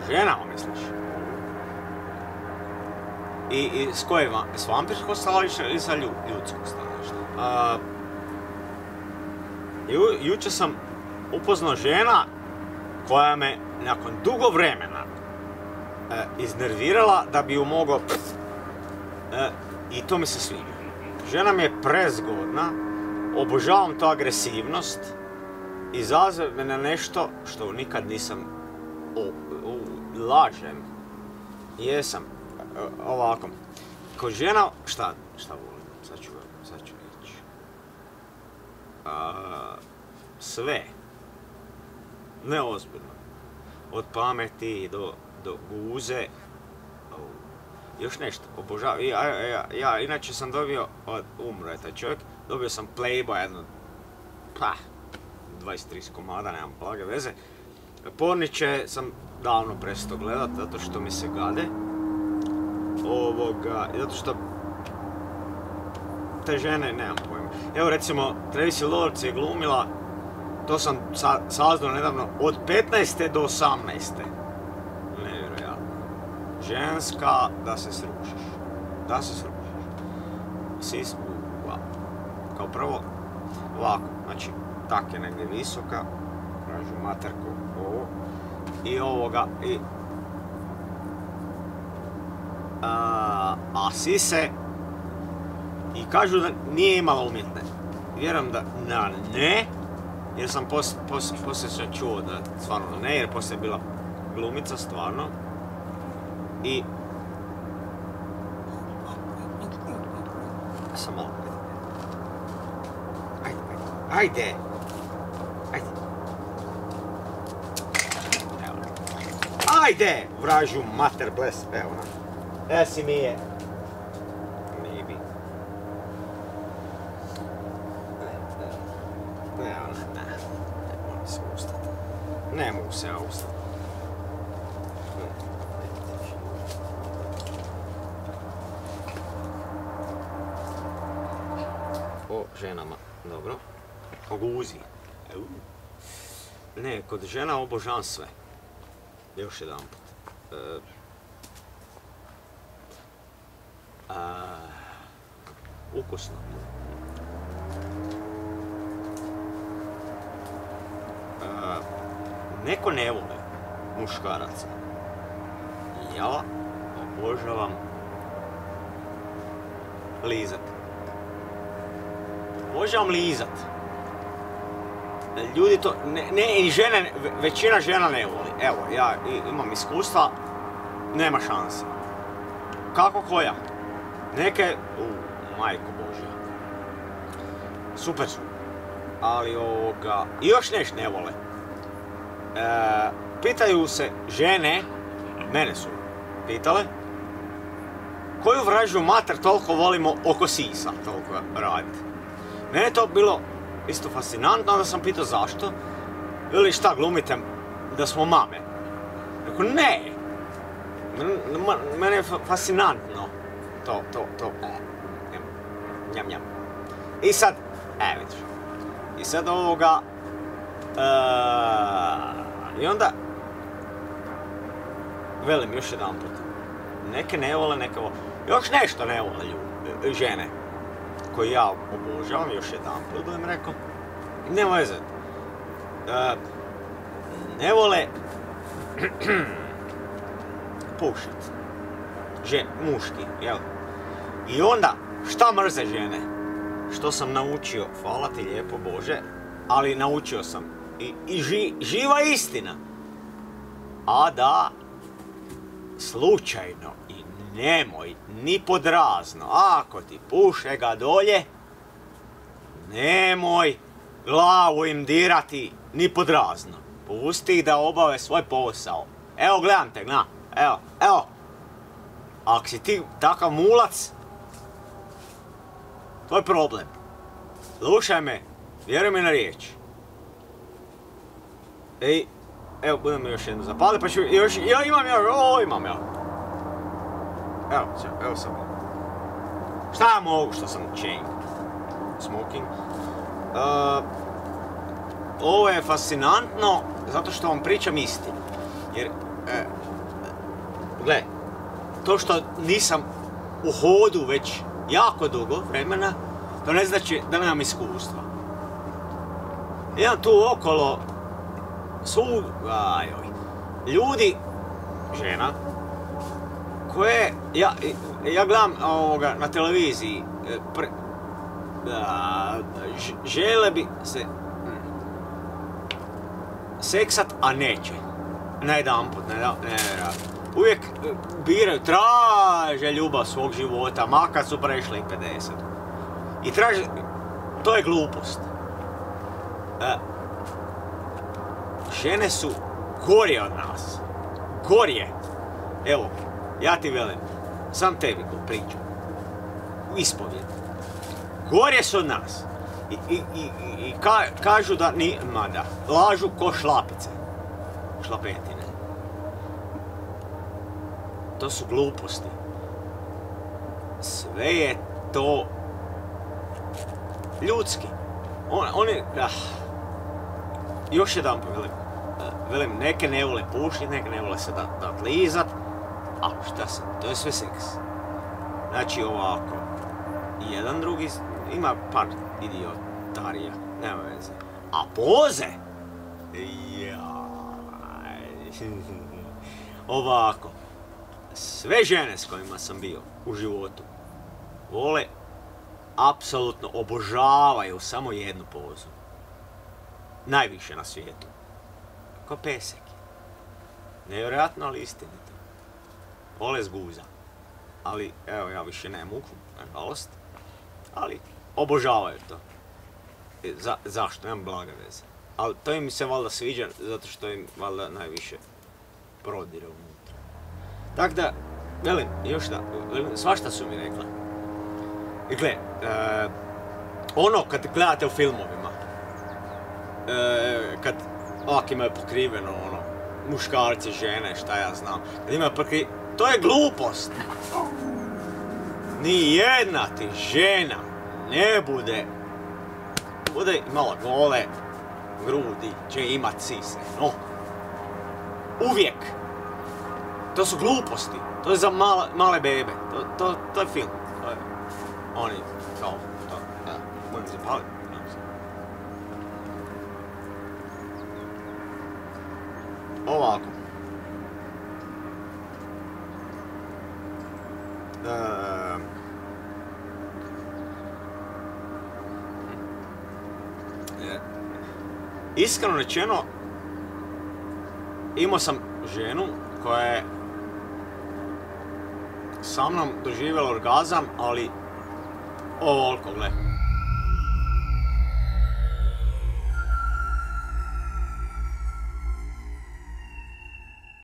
ženama misliš? I s koje, s vampirskog stanovišta ili sa ljudskog stanovišta? Jučer sam upoznao žena koja me nakon dugo vremena iznervirala da bi ju mogao i to mi se sviđa. Žena mi je prezgodna, obožavam tu agresivnost, izazove me na nešto što nikad nisam lažem. Jesam, ovako. Ko žena, šta volim? Sad ću reći. Sve. Neozbiljno. Od pameti do guze. Još nešto, obožavam. Ja inače sam dobio, umro je taj čovjek, dobio sam Playboy jedno, 23 komada, nemam blage veze. Porniće sam davno prestao gledat, zato što mi se gade. Zato što te žene, nemam pojma. Evo recimo, Tracy Lords je glumila, to sam saznao nedavno, od 15. do 18. Nevjerojatno. Ženska, da se srušiš. Kao prvo, ovako, znači, tak je negdje visoka, kažu materko ovo, i ovoga, a sise, i kažu da nije imala umjetne. Vjerujem da ne, jer sam poslije čuo da stvarno ne, jer poslije je bila glumica stvarno. I... Sam malo Ajde! Ajde! Vražu mater bles, evo nam. Esi mi je. Maybe. Ne mogu se ustati. Ne mogu se ja ustati. O ženama, dobro. O guzi. Ne, kod žena obožavam sve. Još jedan put. Ukusno. Neko ne voli muškaraca. Ja obožavam lizat. Obožavam lizat. Ljudi to, ne i žene, većina žena ne voli. Evo, ja imam iskustva, nema šanse. Kako koja? Neke, majko Božja. Super su. Ali i još nešto ne vole. Pitaju se žene, mene su pitale, koju vražju mater toliko volimo oko sisa, toliko raditi. Mene je to bilo isto fascinantno, onda sam pitao zašto. Ili šta glumite da smo mame? Rekao ne. Mene je fascinantno. To. Njam. I sad, vidiš. I sad i onda velim još jedan put. Neke ne vole, neke vole. Još nešto ne vole žene. Koji ja obožavam, još jedan put budem rekao. Nema veze. Ne vole pušit. Muški, jel? I onda, šta mrze žene? Što sam naučio, hvala ti lijepo Bože, ali naučio sam. I živa istina. A da, slučajno i nemoj, ni pod razno, ako ti puše ga dolje, nemoj glavu im dirati ni pod razno. Pusti ih da obave svoj posao. Evo, gledam te, gledam. Evo. Ako si ti takav mulac, to je problem. Slušaj me, vjeruj mi na riječ. Evo, budem još jednu zapali, pa ću još, imam. Evo sam. Šta ja mogu što sam chain? Smoking. Ovo je fascinantno, zato što vam pričam istinu. Jer gle, to što nisam u hodu već jako dugo vremena, to ne znači da nemam iskustva. Imam tu okolo ljudi, žena, koje ja gledam na televiziji, žele bi se seksat, a neće. Ne jedanput, uvijek biraju, traže ljubav svog života, makar su prešli 50. I traže, to je glupost. Žene su gorje od nas. Gorje. Evo, ja ti velim, sam tebi ko pričam. U ispovjed. Gorje su od nas. I kažu da lažu ko šlapice. Šlapetine. To su gluposti. Sve je to ljudski. Još jedan velim, neke ne vole pušiti, neke ne vole se dat lizat, a šta sam, to je sve seks. Znači ovako, jedan drugi, ima par idiotarija, nema veze. A poze? Ovako, sve žene s kojima sam bio u životu vole, apsolutno obožavaju samo jednu pozu. Najviše na svijetu. Ko pesek. Nevjerojatno, ali istinito. Vole zguza. Ali, evo, ja više ne mogu, nažalost. Ali, obožavaju to. Zašto? Nemam blaga veze. Ali to im se valjda sviđa, zato što im valjda najviše prodire unutra. Tako da, velim, još da, svašta su mi rekla. I gle, ono kad gledate u filmovima, kad ovak imaju pokriveno, muškarci, žene, šta ja znam, kad imaju pokriveno, to je glupost. Ni jedna ti žena ne bude imala gole grudi, će imat sise, no. Uvijek. To su gluposti, to je za male bebe, to je film. Oni, kao, to, moram se paliti. Ovako. Iskreno rečeno, imao sam ženu koja je sa mnom doživjela orgazam, ali ovoliko, gle.